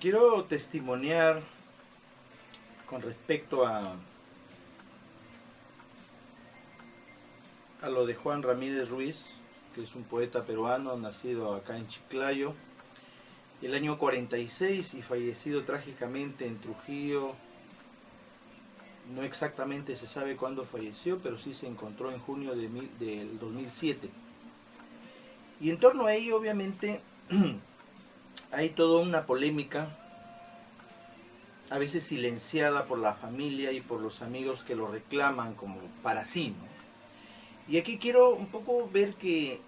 Quiero testimoniar con respecto a lo de Juan Ramírez Ruiz, que es un poeta peruano nacido acá en Chiclayo el año 46 y fallecido trágicamente en Trujillo. No exactamente se sabe cuándo falleció, pero sí se encontró en junio del 2007. Y en torno a ello, obviamente, hay toda una polémica, a veces silenciada por la familia y por los amigos que lo reclaman como para sí, ¿no? Y aquí quiero un poco ver que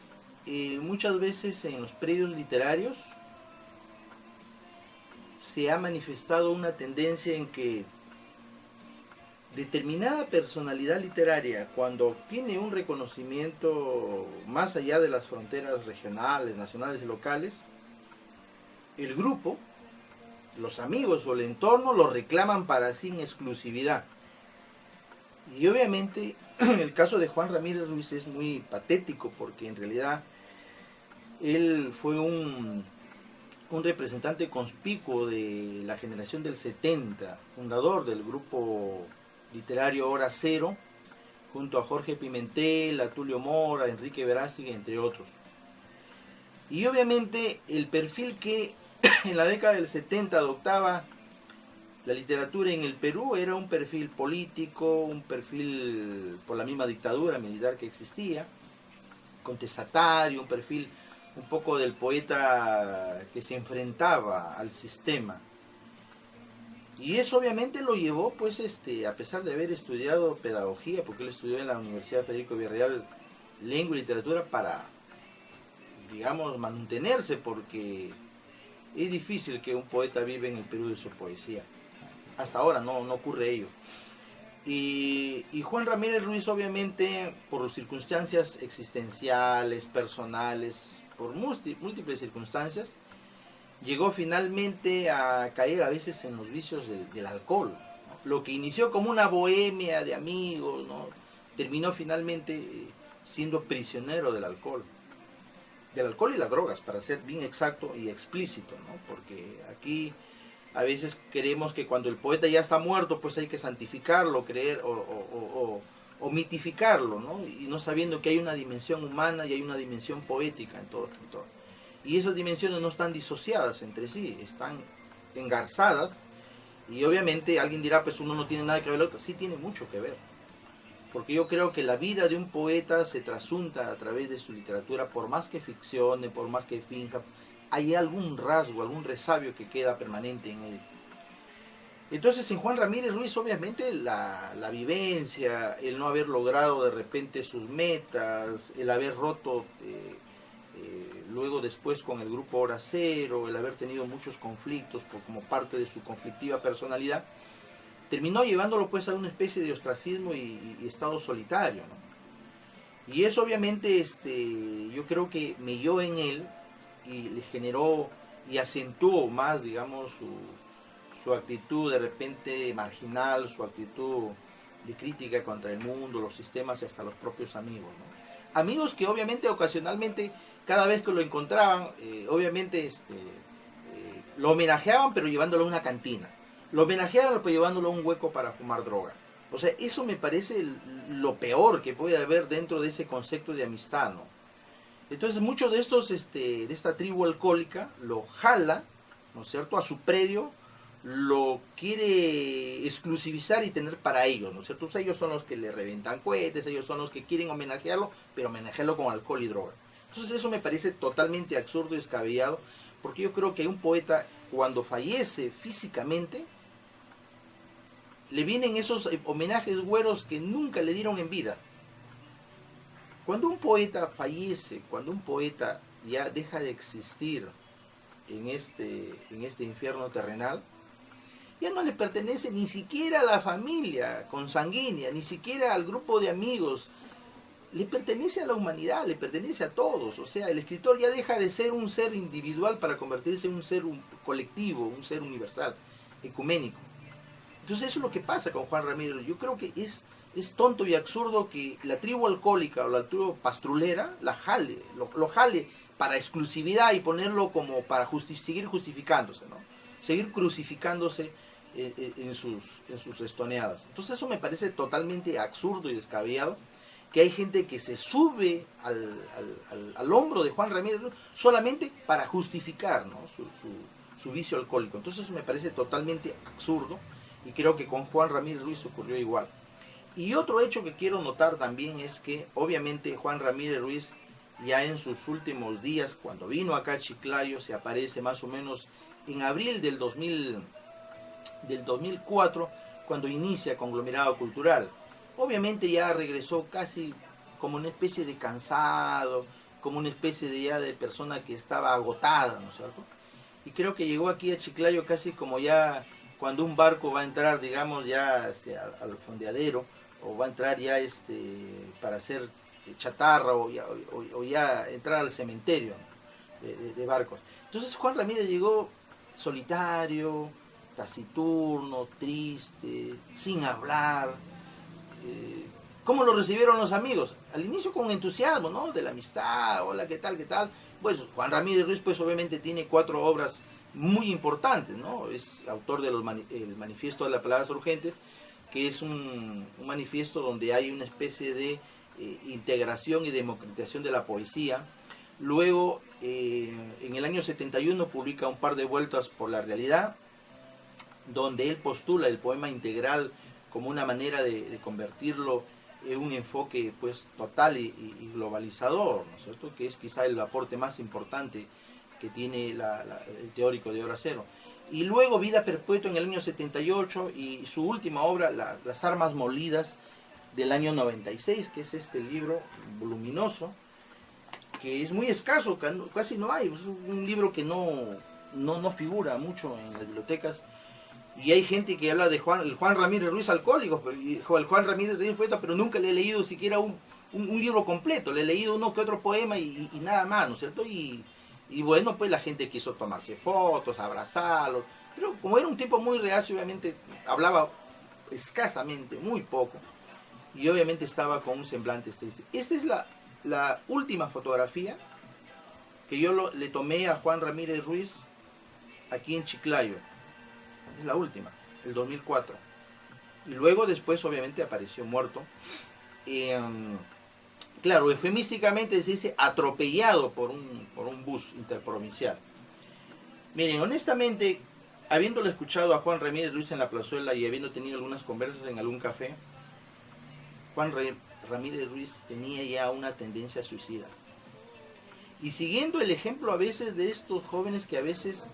muchas veces en los predios literarios se ha manifestado una tendencia en que determinada personalidad literaria, cuando tiene un reconocimiento más allá de las fronteras regionales, nacionales y locales, el grupo, los amigos o el entorno lo reclaman para sí en exclusividad. Y obviamente el caso de Juan Ramírez Ruiz es muy patético, porque en realidad él fue un representante conspicuo de la generación del 70, fundador del grupo literario Hora Cero, junto a Jorge Pimentel, a Tulio Mora, a Enrique Verástegui, entre otros. Y obviamente el perfil que en la década del 70 adoptaba la literatura en el Perú era un perfil político, un perfil por la misma dictadura militar que existía, contestatario, un perfil un poco del poeta que se enfrentaba al sistema. Y eso obviamente lo llevó, pues, a pesar de haber estudiado pedagogía, porque él estudió en la Universidad Federico Villarreal lengua y literatura para, digamos, mantenerse, porque es difícil que un poeta viva en el Perú de su poesía. Hasta ahora no ocurre ello. Y Juan Ramírez Ruiz, obviamente, por circunstancias existenciales, personales, por múltiples circunstancias, llegó finalmente a caer a veces en los vicios del alcohol, ¿no? Lo que inició como una bohemia de amigos, ¿no? Terminó finalmente siendo prisionero del alcohol y las drogas, para ser bien exacto y explícito, ¿no? Porque aquí a veces queremos que cuando el poeta ya está muerto, pues hay que santificarlo, creer o mitificarlo, ¿no? Y no sabiendo que hay una dimensión humana y hay una dimensión poética en todo escritor. Y esas dimensiones no están disociadas entre sí, están engarzadas. Y obviamente alguien dirá, pues uno no tiene nada que ver con el otro. Sí tiene mucho que ver. Porque yo creo que la vida de un poeta se trasunta a través de su literatura, por más que ficcione, por más que finja, hay algún rasgo, algún resabio que queda permanente en él. Entonces en Juan Ramírez Ruiz obviamente la vivencia, el no haber logrado de repente sus metas, el haber roto luego después con el grupo Hora Cero, el haber tenido muchos conflictos como parte de su conflictiva personalidad, terminó llevándolo pues a una especie de ostracismo y estado solitario, ¿no? Y eso obviamente yo creo que melló en él y le generó y acentuó más, digamos, su actitud de repente marginal, su actitud de crítica contra el mundo, los sistemas y hasta los propios amigos, ¿no? Amigos que obviamente ocasionalmente, cada vez que lo encontraban, obviamente lo homenajeaban, pero llevándolo a una cantina. Lo homenajeaban, pero llevándolo a un hueco para fumar droga. O sea, eso me parece lo peor que puede haber dentro de ese concepto de amistad, ¿no? Entonces muchos de estos, de esta tribu alcohólica, lo jala, ¿no es cierto?, a su predio, lo quiere exclusivizar y tener para ellos, ¿no es cierto? O sea, ellos son los que le reventan cohetes, ellos son los que quieren homenajearlo, pero homenajearlo con alcohol y droga. Entonces eso me parece totalmente absurdo y descabellado, porque yo creo que un poeta, cuando fallece físicamente, le vienen esos homenajes güeros que nunca le dieron en vida. Cuando un poeta fallece, cuando un poeta ya deja de existir en este infierno terrenal, ya no le pertenece ni siquiera a la familia consanguínea, ni siquiera al grupo de amigos, le pertenece a la humanidad, le pertenece a todos. O sea, el escritor ya deja de ser un ser individual para convertirse en un ser colectivo, un ser universal, ecuménico. Entonces eso es lo que pasa con Juan Ramírez. Yo creo que es tonto y absurdo que la tribu alcohólica o la tribu pastrulera lo jale para exclusividad y ponerlo como para seguir justificándose, ¿no? seguir crucificándose en sus estoneadas. Entonces eso me parece totalmente absurdo y descabellado, que hay gente que se sube al hombro de Juan Ramírez Ruiz solamente para justificar, ¿no?, su vicio alcohólico. Entonces eso me parece totalmente absurdo, y creo que con Juan Ramírez Ruiz ocurrió igual. Y otro hecho que quiero notar también es que obviamente Juan Ramírez Ruiz, ya en sus últimos días, cuando vino acá a Chiclayo, se aparece más o menos en abril del 2004, cuando inicia Conglomerado Cultural. Obviamente ya regresó casi como una especie de cansado, como una especie de ya de persona que estaba agotada, ¿no es cierto? Y creo que llegó aquí a Chiclayo casi como ya cuando un barco va a entrar, digamos, ya al fondeadero, o va a entrar ya para hacer chatarra, o ya entrar al cementerio, ¿no?, de barcos. Entonces Juan Ramírez llegó solitario, taciturno, triste, sin hablar. ¿Cómo lo recibieron los amigos? Al inicio con entusiasmo, ¿no?, de la amistad, hola, ¿qué tal, qué tal? Pues Juan Ramírez Ruiz, pues obviamente tiene 4 obras muy importantes, ¿no? Es autor de el Manifiesto de las Palabras Urgentes, que es un manifiesto donde hay una especie de integración y democratización de la poesía. Luego, en el año 71, publica Un par de vueltas por la realidad, donde él postula el poema integral como una manera de convertirlo en un enfoque pues total y globalizador, ¿no es cierto?, que es quizá el aporte más importante que tiene el teórico de Hora Cero. Y luego Vida Perpetua en el año 78, y su última obra, Las Armas Molidas, del año 96, que es este libro voluminoso, que es muy escaso, casi no hay, es un libro que no figura mucho en las bibliotecas. Y hay gente que habla de Juan Ramírez Ruiz alcohólico, el Juan Ramírez Ruiz poeta, pero nunca le he leído siquiera un libro completo. Le he leído uno que otro poema y nada más, ¿no es cierto? Y bueno, pues la gente quiso tomarse fotos, abrazarlo, pero como era un tipo muy reacio, obviamente hablaba escasamente, muy poco, y obviamente estaba con un semblante triste. Esta es la última fotografía que yo le tomé a Juan Ramírez Ruiz aquí en Chiclayo. Es la última, el 2004. Y luego después obviamente apareció muerto. Claro, eufemísticamente se dice atropellado por un bus interprovincial. Miren, honestamente, habiéndole escuchado a Juan Ramírez Ruiz en la plazuela y habiendo tenido algunas conversas en algún café, Juan Ramírez Ruiz tenía ya una tendencia suicida. Y siguiendo el ejemplo a veces de estos jóvenes que a veces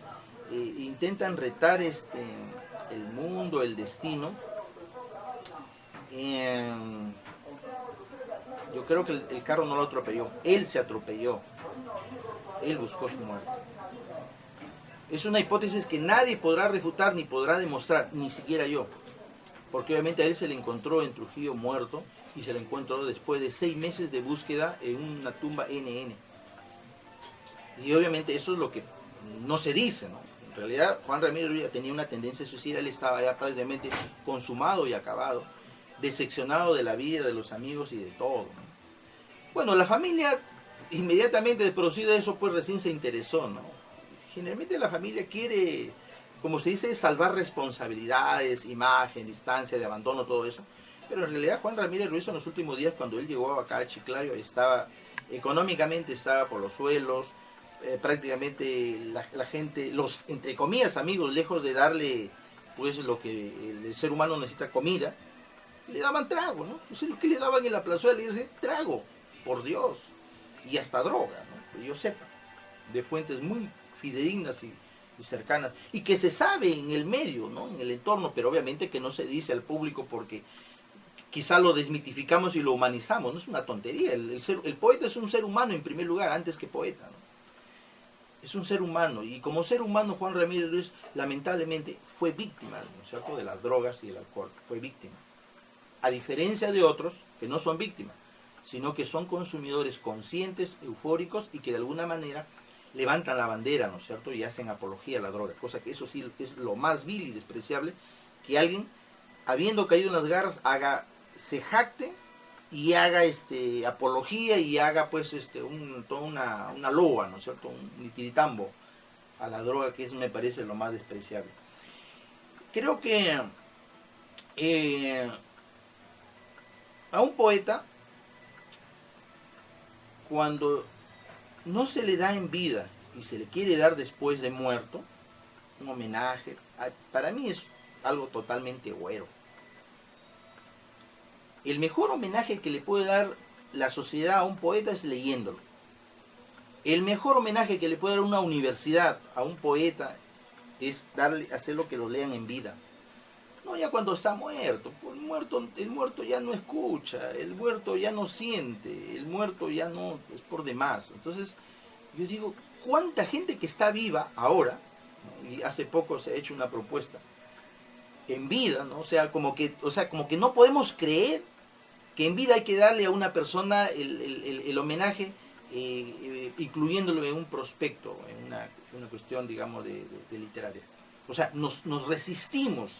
intentan retar el mundo, el destino, yo creo que el carro no lo atropelló, él se atropelló, él buscó su muerte. Es una hipótesis que nadie podrá refutar ni podrá demostrar, ni siquiera yo, porque obviamente a él se le encontró en Trujillo muerto, y se le encontró después de 6 meses de búsqueda en una tumba NN. Y obviamente eso es lo que no se dice, ¿no? En realidad Juan Ramírez Ruiz tenía una tendencia suicida, él estaba ya prácticamente consumado y acabado, decepcionado de la vida, de los amigos y de todo, ¿no? Bueno, la familia inmediatamente de producido eso pues recién se interesó, ¿no? Generalmente la familia quiere, como se dice, salvar responsabilidades, imagen, distancia, de abandono, todo eso. Pero en realidad Juan Ramírez Ruiz en los últimos días, cuando él llegó acá a Chiclayo, económicamente estaba por los suelos. Prácticamente la gente, los entre comillas amigos, lejos de darle pues lo que el ser humano necesita, comida, le daban trago, ¿no? Entonces lo que le daban en la plazuela, le decían trago, por Dios, y hasta droga, ¿no? Que yo sepa, de fuentes muy fidedignas y cercanas, y que se sabe en el medio, ¿no?, en el entorno, pero obviamente que no se dice al público porque quizá lo desmitificamos y lo humanizamos. No es una tontería, el poeta es un ser humano en primer lugar, antes que poeta, ¿no? Es un ser humano, y como ser humano Juan Ramírez Ruiz lamentablemente fue víctima, ¿no es cierto?, de las drogas y del alcohol, fue víctima. A diferencia de otros que no son víctimas, sino que son consumidores conscientes, eufóricos, y que de alguna manera levantan la bandera, ¿no es cierto?, y hacen apología a la droga, cosa que eso sí es lo más vil y despreciable, que alguien, habiendo caído en las garras, se jacte y haga apología y haga pues toda una loa, ¿no es cierto?, un tiritambo a la droga, que eso me parece lo más despreciable. Creo que a un poeta, cuando no se le da en vida y se le quiere dar después de muerto, un homenaje, para mí es algo totalmente güero. El mejor homenaje que le puede dar la sociedad a un poeta es leyéndolo. El mejor homenaje que le puede dar una universidad a un poeta es hacerlo que lo lean en vida. No ya cuando está muerto. El muerto ya no escucha, el muerto ya no siente, el muerto ya no es por demás. Entonces, yo digo, ¿cuánta gente que está viva ahora, ¿no? Y hace poco se ha hecho una propuesta en vida, ¿no? O sea, como que no podemos creer que en vida hay que darle a una persona el homenaje, incluyéndolo en un prospecto, en una cuestión, digamos, de literaria. O sea, nos resistimos,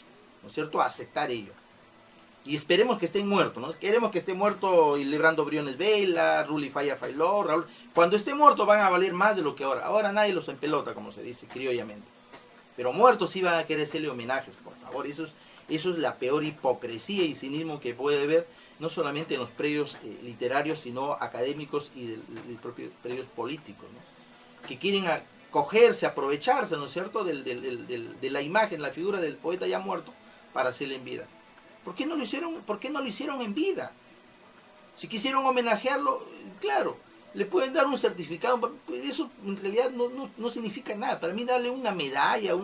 ¿no es cierto?, a aceptar ello. Y esperemos que estén muertos, ¿no? Queremos que esté muerto Librando Briones Vela, Ruli Falla Failó, Raúl. Cuando esté muerto van a valer más de lo que ahora. Ahora nadie los empelota, como se dice criollamente. Pero muertos sí van a querer hacerle homenajes, por favor. Eso es la peor hipocresía y cinismo que puede haber, no solamente en los predios literarios, sino académicos y de propios predios políticos, ¿no? Que quieren acogerse, aprovecharse, ¿no es cierto?, de la imagen, la figura del poeta ya muerto para hacerle en vida. ¿Por qué no lo hicieron en vida? Si quisieron homenajearlo, claro, le pueden dar un certificado, eso en realidad no significa nada. Para mí darle una medalla,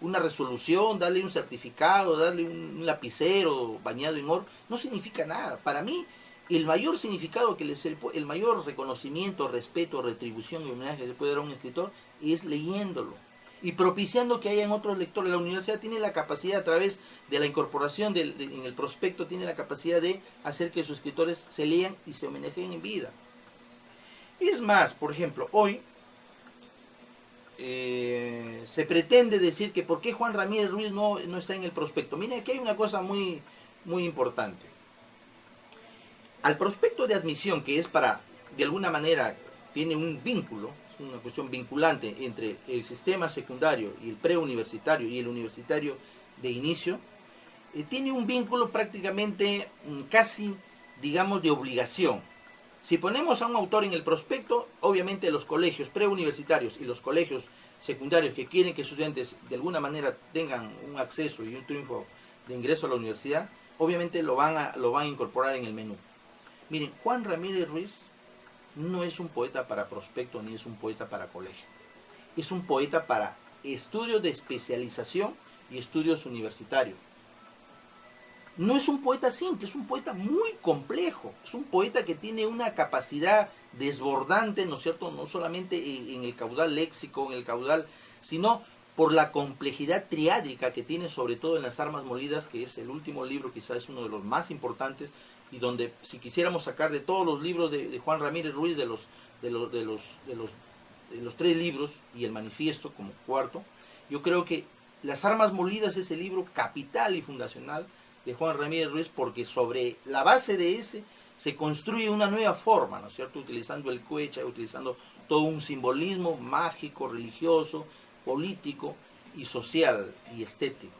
una resolución, darle un certificado, darle un lapicero bañado en oro, no significa nada. Para mí, el mayor significado, el mayor reconocimiento, respeto, retribución y homenaje que se puede dar a un escritor es leyéndolo y propiciando que hayan otros lectores. La universidad tiene la capacidad, a través de la incorporación en el prospecto, tiene la capacidad de hacer que sus escritores se lean y se homenajeen en vida. Es más, por ejemplo, hoy se pretende decir que por qué Juan Ramírez Ruiz no está en el prospecto. Miren, aquí hay una cosa muy, muy importante. Al prospecto de admisión, que es de alguna manera, tiene un vínculo, es una cuestión vinculante entre el sistema secundario y el preuniversitario y el universitario de inicio, tiene un vínculo prácticamente casi, digamos, de obligación. Si ponemos a un autor en el prospecto, obviamente los colegios preuniversitarios y los colegios secundarios que quieren que sus estudiantes de alguna manera tengan un acceso y un triunfo de ingreso a la universidad, obviamente lo van a incorporar en el menú. Miren, Juan Ramírez Ruiz no es un poeta para prospecto ni es un poeta para colegio. Es un poeta para estudios de especialización y estudios universitarios. No es un poeta simple, es un poeta muy complejo. Es un poeta que tiene una capacidad desbordante, ¿no es cierto?, no solamente en el caudal léxico, en el caudal, sino por la complejidad triádica que tiene, sobre todo en Las Armas Molidas, que es el último libro, quizás es uno de los más importantes, y donde, si quisiéramos sacar de todos los libros de Juan Ramírez Ruiz, de los 3 libros y el manifiesto como cuarto, yo creo que Las Armas Molidas es el libro capital y fundacional de Juan Ramírez Ruiz, porque sobre la base de ese se construye una nueva forma, ¿no es cierto?, utilizando el cuecha, utilizando todo un simbolismo mágico, religioso, político y social y estético.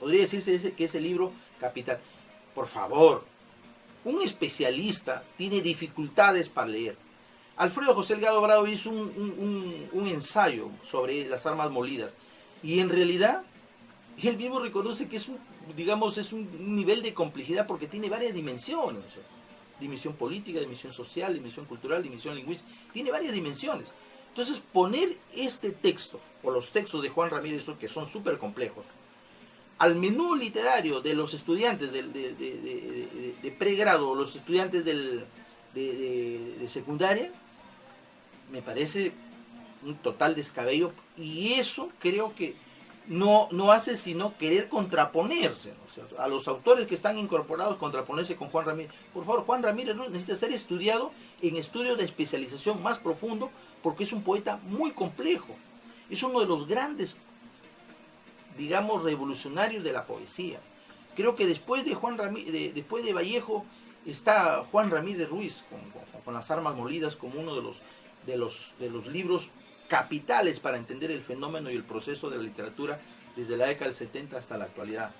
Podría decirse que ese libro capital. Por favor, un especialista tiene dificultades para leer. Alfredo José Delgado Bravo hizo un ensayo sobre Las Armas Molidas, y en realidad él mismo reconoce que es un nivel de complejidad, porque tiene varias dimensiones, ¿sí? Dimensión política, dimensión social, dimensión cultural, dimensión lingüística, tiene varias dimensiones. Entonces, poner este texto, o los textos de Juan Ramírez, que son súper complejos, al menú literario de los estudiantes de pregrado, los estudiantes de secundaria, me parece un total descabello, y eso creo que no hace sino querer contraponerse, ¿no es cierto?, a los autores que están incorporados, contraponerse con Juan Ramírez. Por favor, Juan Ramírez necesita ser estudiado en estudios de especialización más profundo, porque es un poeta muy complejo. Es uno de los grandes, digamos, revolucionarios de la poesía. Creo que después después de Vallejo está Juan Ramírez Ruiz con Las Armas Molidas como uno de los libros capitales para entender el fenómeno y el proceso de la literatura desde la década del 70 hasta la actualidad.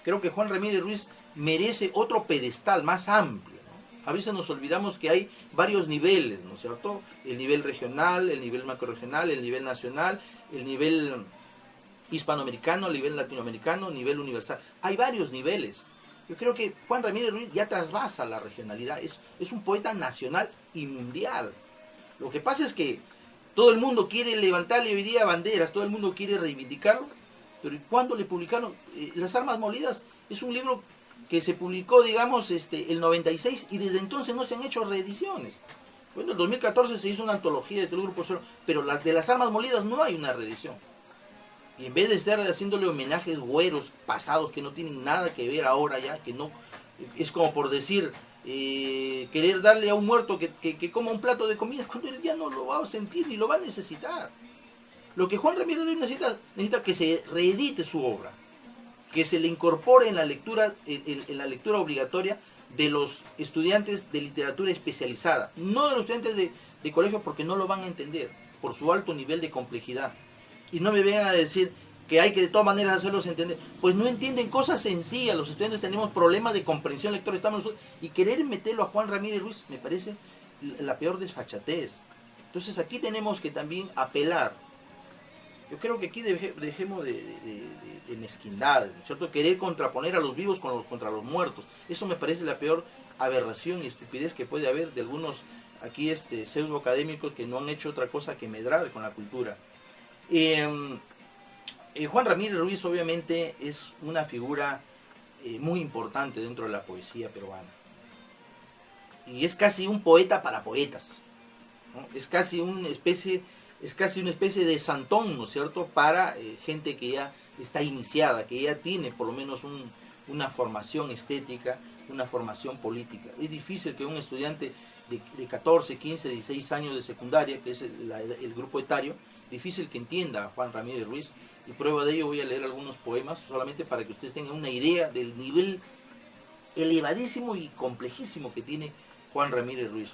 Creo que Juan Ramírez Ruiz merece otro pedestal más amplio, ¿no? A veces nos olvidamos que hay varios niveles, ¿no es cierto? El nivel regional, el nivel macrorregional, el nivel nacional, el nivel hispanoamericano, el nivel latinoamericano, el nivel universal. Hay varios niveles. Yo creo que Juan Ramírez Ruiz ya trasvasa la regionalidad, es un poeta nacional y mundial. Lo que pasa es que todo el mundo quiere levantarle hoy día banderas, todo el mundo quiere reivindicarlo, pero ¿cuándo le publicaron? Las Armas Molidas es un libro que se publicó, digamos, el 96 y desde entonces no se han hecho reediciones. Bueno, en 2014 se hizo una antología de todo el grupo, pero de las Armas Molidas no hay una reedición. Y en vez de estar haciéndole homenajes güeros pasados que no tienen nada que ver ahora ya, que no, es como por decir, querer darle a un muerto que coma un plato de comida cuando él ya no lo va a sentir ni lo va a necesitar. Lo que Juan Ramírez Ruiz necesita que se reedite su obra, que se le incorpore en la lectura, en la lectura obligatoria de los estudiantes de literatura especializada, no de los estudiantes de colegio porque no lo van a entender por su alto nivel de complejidad. Y no me vengan a decir que hay que de todas maneras hacerlos entender, pues no entienden cosas sencillas. Los estudiantes tenemos problemas de comprensión lectora, y querer meterlo a Juan Ramírez Ruiz me parece la peor desfachatez. Entonces aquí tenemos que también apelar. Yo creo que aquí dejemos de mezquindades, ¿no es cierto? Querer contraponer a los vivos contra los muertos. Eso me parece la peor aberración y estupidez que puede haber de algunos aquí pseudo académicos que no han hecho otra cosa que medrar con la cultura. Juan Ramírez Ruiz obviamente es una figura muy importante dentro de la poesía peruana. Y es casi un poeta para poetas, ¿no? Es casi una especie de santón, ¿no es cierto?, para gente que ya está iniciada, que ya tiene por lo menos una formación estética, una formación política. Es difícil que un estudiante de 14, 15, 16 años de secundaria, que es el grupo etario, difícil que entienda a Juan Ramírez Ruiz, y prueba de ello voy a leer algunos poemas solamente para que ustedes tengan una idea del nivel elevadísimo y complejísimo que tiene Juan Ramírez Ruiz.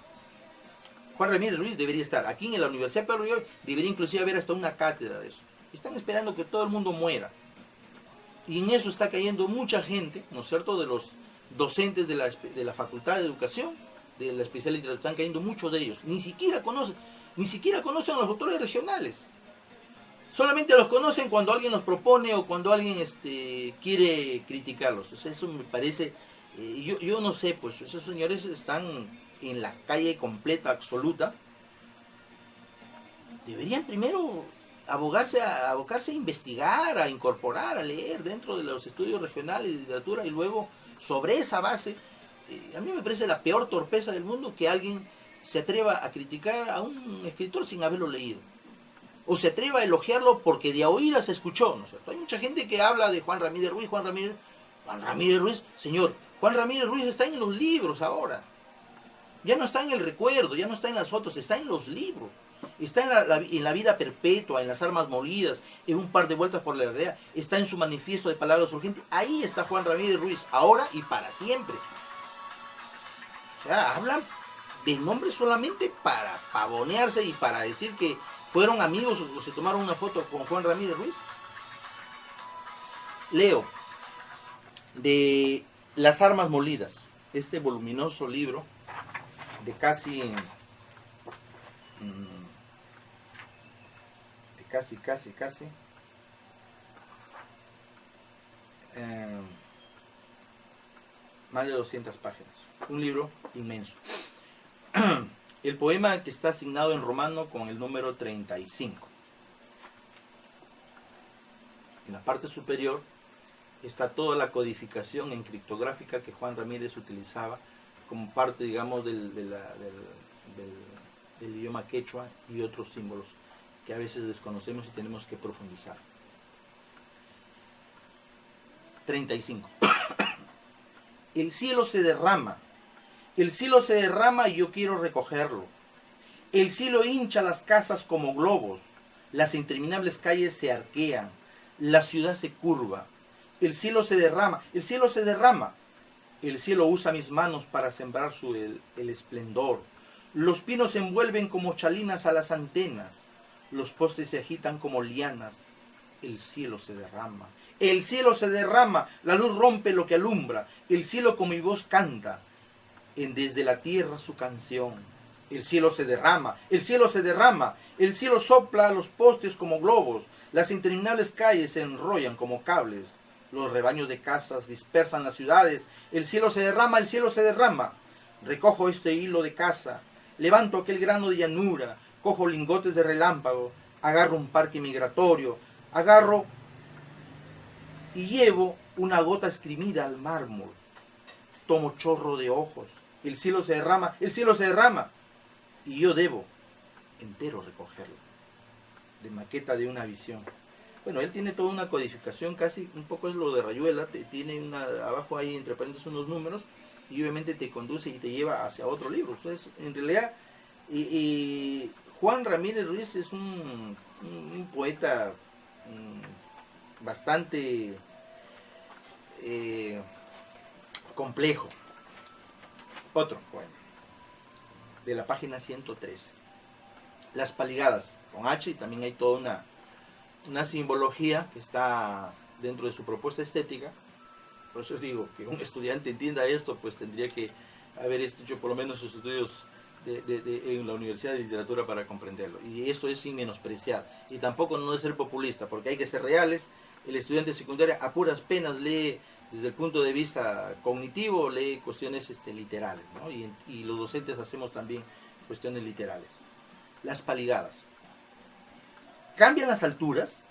Juan Ramírez Ruiz debería estar aquí en la Universidad de Perú, debería inclusive haber hasta una cátedra de eso. Están esperando que todo el mundo muera, y en eso está cayendo mucha gente, ¿no es cierto?, de los docentes de la Facultad de Educación, de la especialidad de literatura, están cayendo muchos de ellos, ni siquiera conocen a los autores regionales. Solamente los conocen cuando alguien los propone o cuando alguien quiere criticarlos. O sea, eso me parece, yo no sé, pues esos señores están en la calle completa, absoluta. Deberían primero abocarse a investigar, a incorporar, a leer dentro de los estudios regionales de literatura, y luego sobre esa base, a mí me parece la peor torpeza del mundo que alguien se atreva a criticar a un escritor sin haberlo leído, o se atreva a elogiarlo porque de a oídas se escuchó, ¿no es cierto? Hay mucha gente que habla de Juan Ramírez Ruiz, Juan Ramírez Ruiz, señor, Juan Ramírez Ruiz está en los libros ahora, ya no está en el recuerdo, ya no está en las fotos, está en los libros, está en la vida perpetua, en las Armas Molidas, en un par de vueltas por la herrea, está en su manifiesto de palabras urgentes, ahí está Juan Ramírez Ruiz, ahora y para siempre. O sea, hablan de nombres solamente para pavonearse y para decir que fueron amigos o se tomaron una foto con Juan Ramírez Ruiz. Leo de Las Armas Molidas, este voluminoso libro de casi más de 200 páginas. Un libro inmenso. El poema que está asignado en romano con el número 35. En la parte superior está toda la codificación en criptográfica que Juan Ramírez utilizaba como parte, digamos, del idioma quechua y otros símbolos que a veces desconocemos y tenemos que profundizar. 35. El cielo se derrama y yo quiero recogerlo. El cielo hincha las casas como globos, las interminables calles se arquean, la ciudad se curva, el cielo se derrama, el cielo usa mis manos para sembrar el esplendor, los pinos envuelven como chalinas a las antenas, los postes se agitan como lianas, el cielo se derrama. El cielo se derrama, la luz rompe lo que alumbra, el cielo con mi voz canta, desde la tierra su canción. El cielo se derrama, el cielo se derrama, el cielo sopla a los postes como globos, las interminables calles se enrollan como cables, los rebaños de casas dispersan las ciudades, el cielo se derrama, el cielo se derrama. Recojo este hilo de casa, levanto aquel grano de llanura, cojo lingotes de relámpago, agarro un parque migratorio, agarro y llevo una gota escrimida al mármol, tomo chorro de ojos, el cielo se derrama, el cielo se derrama, y yo debo entero recogerlo, de maqueta de una visión. Bueno, él tiene toda una codificación, casi un poco es lo de Rayuela, tiene abajo hay entre paréntesis unos números, y obviamente te conduce y te lleva hacia otro libro. Entonces, en realidad, Juan Ramírez Ruiz es un poeta bastante complejo. Otro poema, de la página 113. Las Paligadas, con H, y también hay toda una simbología que está dentro de su propuesta estética. Por eso digo que un estudiante entienda esto, pues tendría que haber hecho por lo menos sus estudios en la Universidad de Literatura para comprenderlo. Y esto es sin menospreciar. Y tampoco no es ser populista, porque hay que ser reales. El estudiante secundario a puras penas lee, desde el punto de vista cognitivo, lee cuestiones literales, ¿no? Y los docentes hacemos también cuestiones literales. Las Paligadas. ¿Cambian las alturas?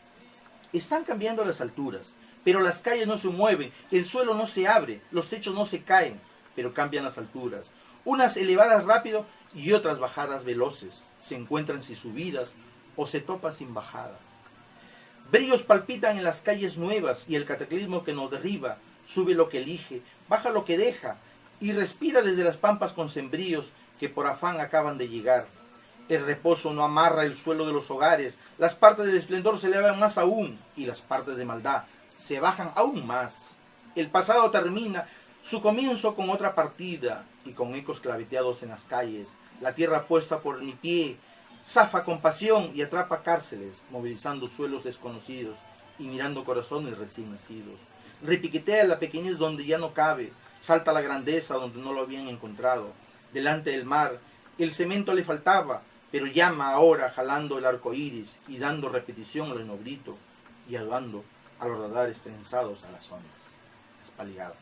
Están cambiando las alturas, pero las calles no se mueven, el suelo no se abre, los techos no se caen, pero cambian las alturas. Unas elevadas rápido y otras bajadas veloces, se encuentran sin subidas o se topan sin bajadas. Brillos palpitan en las calles nuevas y el cataclismo que nos derriba sube lo que elige, baja lo que deja y respira desde las pampas con sembríos que por afán acaban de llegar. El reposo no amarra el suelo de los hogares, las partes del esplendor se elevan más aún y las partes de maldad se bajan aún más. El pasado termina su comienzo con otra partida y con ecos claveteados en las calles. La tierra puesta por mi pie zafa con pasión y atrapa cárceles, movilizando suelos desconocidos y mirando corazones recién nacidos. Repiquetea la pequeñez donde ya no cabe, salta la grandeza donde no lo habían encontrado. Delante del mar, el cemento le faltaba, pero llama ahora jalando el arco iris y dando repetición al enobrito y ayudando a los radares trenzados a las ondas, las Paligadas.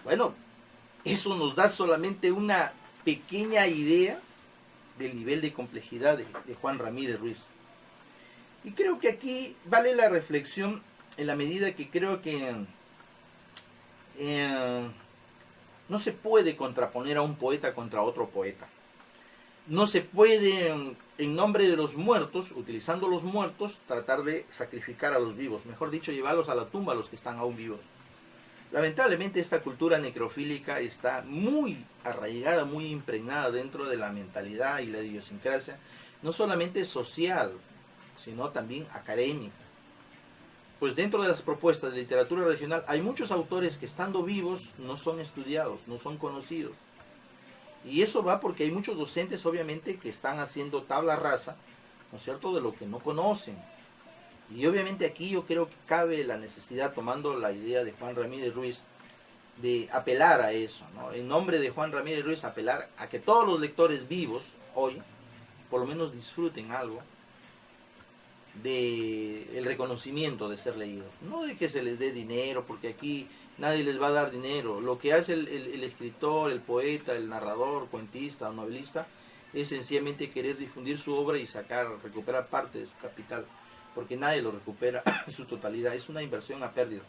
Bueno, eso nos da solamente una pequeña idea del nivel de complejidad de Juan Ramírez Ruiz. Y creo que aquí vale la reflexión en la medida que creo que no se puede contraponer a un poeta contra otro poeta. No se puede, en nombre de los muertos, utilizando los muertos, tratar de sacrificar a los vivos. Mejor dicho, llevarlos a la tumba a los que están aún vivos. Lamentablemente esta cultura necrofílica está muy arraigada, muy impregnada dentro de la mentalidad y la idiosincrasia, no solamente social, sino también académica. Pues dentro de las propuestas de literatura regional hay muchos autores que estando vivos no son estudiados, no son conocidos. Y eso va porque hay muchos docentes obviamente que están haciendo tabla rasa, ¿no es cierto?, de lo que no conocen. Y obviamente aquí yo creo que cabe la necesidad, tomando la idea de Juan Ramírez Ruiz, de apelar a eso, ¿no? En nombre de Juan Ramírez Ruiz, apelar a que todos los lectores vivos hoy, por lo menos disfruten algo del reconocimiento de ser leídos. No de que se les dé dinero, porque aquí nadie les va a dar dinero. Lo que hace el escritor, el poeta, el narrador, cuentista o novelista, es sencillamente querer difundir su obra y recuperar parte de su capital, porque nadie lo recupera en su totalidad. Es una inversión a pérdida.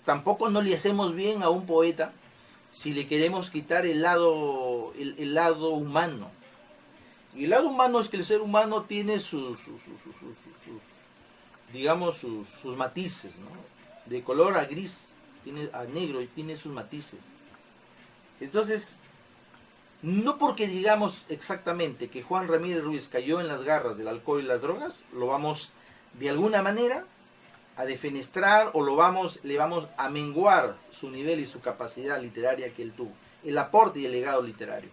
Tampoco no le hacemos bien a un poeta si le queremos quitar el lado humano. Y el lado humano es que el ser humano tiene sus matices, ¿no? De color a gris, a negro, y tiene sus matices. Entonces, no porque digamos exactamente que Juan Ramírez Ruiz cayó en las garras del alcohol y las drogas, lo vamos de alguna manera a defenestrar o le vamos a menguar su nivel y su capacidad literaria que él tuvo, el aporte y el legado literario.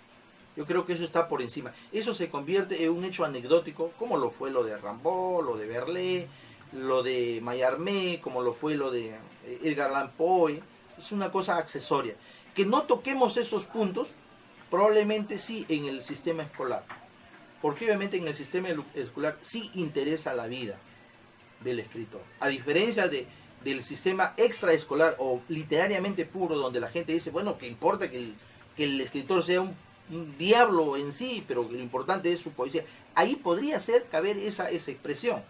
Yo creo que eso está por encima. Eso se convierte en un hecho anecdótico, como lo fue lo de Rimbaud, lo de Berlé, lo de Mallarmé, como lo fue lo de Edgar Allan Poe. Es una cosa accesoria. Que no toquemos esos puntos, probablemente sí en el sistema escolar. Porque obviamente en el sistema escolar sí interesa la vida del escritor. A diferencia del sistema extraescolar o literariamente puro, donde la gente dice, bueno, que importa que el escritor sea un diablo en sí, pero lo importante es su poesía. Ahí podría ser caber esa expresión,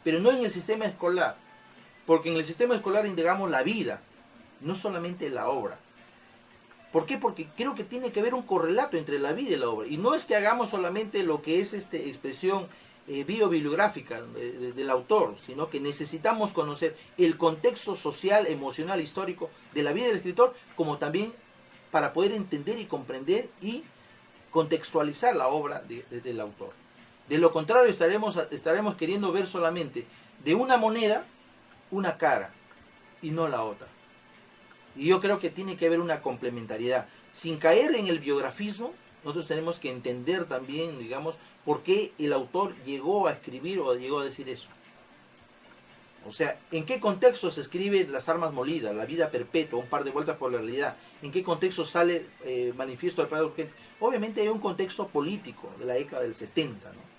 pero no en el sistema escolar, porque en el sistema escolar indagamos la vida, no solamente la obra. ¿Por qué? Porque creo que tiene que haber un correlato entre la vida y la obra, y no es que hagamos solamente lo que es expresión biobibliográfica del autor, sino que necesitamos conocer el contexto social, emocional, histórico de la vida del escritor, como también para poder entender y comprender y contextualizar la obra del autor. De lo contrario estaremos queriendo ver solamente de una moneda una cara y no la otra. Y yo creo que tiene que haber una complementariedad. Sin caer en el biografismo, nosotros tenemos que entender también, digamos, por qué el autor llegó a escribir o llegó a decir eso. O sea, ¿en qué contexto se escribe Las armas molidas, La vida perpetua, Un par de vueltas por la realidad? ¿En qué contexto sale Manifiesto del Padre Urgente? Obviamente hay un contexto político de la década del 70, ¿no?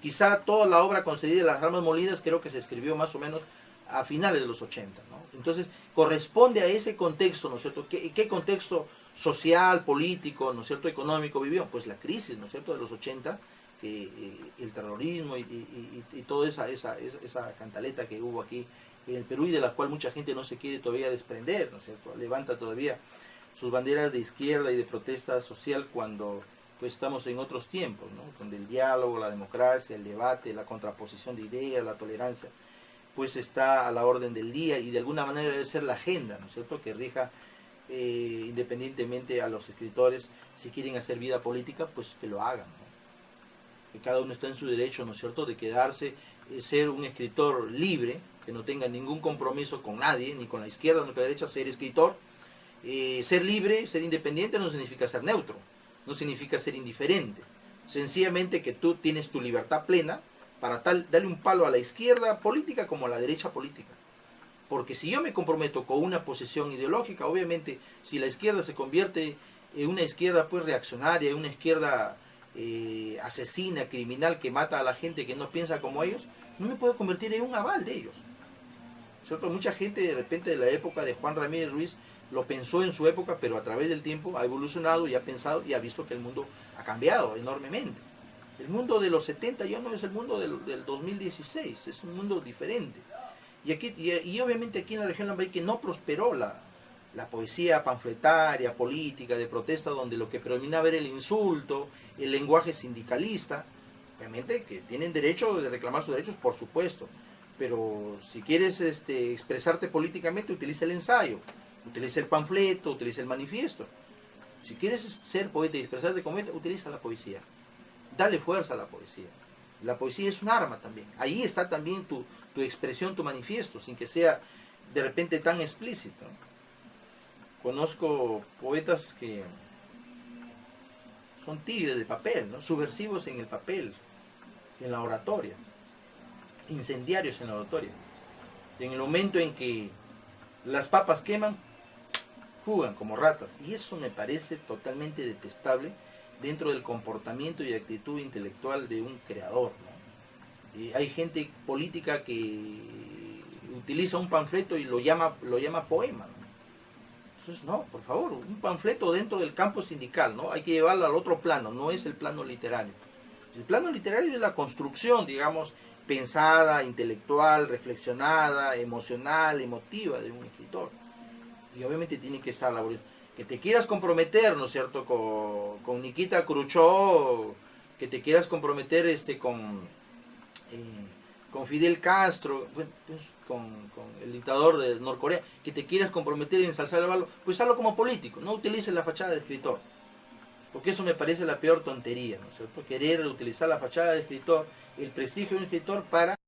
Quizá toda la obra concedida de Las armas molidas creo que se escribió más o menos a finales de los 80, ¿no? Entonces, corresponde a ese contexto, ¿no es cierto? ¿Qué contexto social, político, ¿no es cierto?, económico vivió? Pues la crisis, ¿no es cierto?, de los 80, el terrorismo y toda esa cantaleta que hubo aquí en el Perú y de la cual mucha gente no se quiere todavía desprender, ¿no es cierto? Levanta todavía sus banderas de izquierda y de protesta social cuando pues estamos en otros tiempos, ¿no? Donde el diálogo, la democracia, el debate, la contraposición de ideas, la tolerancia, pues está a la orden del día y de alguna manera debe ser la agenda, ¿no es cierto?, que rija independientemente a los escritores, si quieren hacer vida política, pues que lo hagan, ¿no? Que cada uno está en su derecho, ¿no es cierto?, de quedarse, ser un escritor libre, que no tenga ningún compromiso con nadie, ni con la izquierda ni con la derecha, ser escritor. Ser libre, ser independiente no significa ser neutro, no significa ser indiferente, sencillamente que tú tienes tu libertad plena para darle un palo a la izquierda política como a la derecha política. Porque si yo me comprometo con una posición ideológica, obviamente si la izquierda se convierte en una izquierda pues reaccionaria, una izquierda asesina, criminal, que mata a la gente que no piensa como ellos, no me puedo convertir en un aval de ellos. ¿Cierto? Mucha gente de repente de la época de Juan Ramírez Ruiz lo pensó en su época, pero a través del tiempo ha evolucionado y ha pensado y ha visto que el mundo ha cambiado enormemente. El mundo de los 70 ya no es el mundo del 2016, es un mundo diferente. Y obviamente aquí en la región Lambayeque no prosperó la poesía panfletaria, política, de protesta, donde lo que predominaba era el insulto, el lenguaje sindicalista. Obviamente que tienen derecho de reclamar sus derechos, por supuesto, pero si quieres expresarte políticamente, utiliza el ensayo, utiliza el panfleto, utiliza el manifiesto. Si quieres ser poeta y expresarte como poeta, utiliza la poesía. Dale fuerza a la poesía. La poesía es un arma también. Ahí está también tu expresión, tu manifiesto, sin que sea de repente tan explícito. Conozco poetas que son tigres de papel, ¿no? Subversivos en el papel, en la oratoria, incendiarios en la oratoria. Y en el momento en que las papas queman, fugan como ratas. Y eso me parece totalmente detestable dentro del comportamiento y actitud intelectual de un creador, ¿no? Hay gente política que utiliza un panfleto y lo llama poema, ¿no? Entonces, no, por favor, un panfleto dentro del campo sindical, ¿no? Hay que llevarlo al otro plano, no es el plano literario. El plano literario es la construcción, digamos, pensada, intelectual, reflexionada, emocional, emotiva de un escritor. Y obviamente tiene que estar laborioso. Que te quieras comprometer, ¿no es cierto?, con Nikita Khrushchev, que te quieras comprometer con Fidel Castro, pues, con el dictador de Norcorea, que te quieras comprometer en ensalzar el valor, pues hazlo como político, no utilices la fachada de escritor. Porque eso me parece la peor tontería, ¿no es cierto? Querer utilizar la fachada de escritor, el prestigio de un escritor para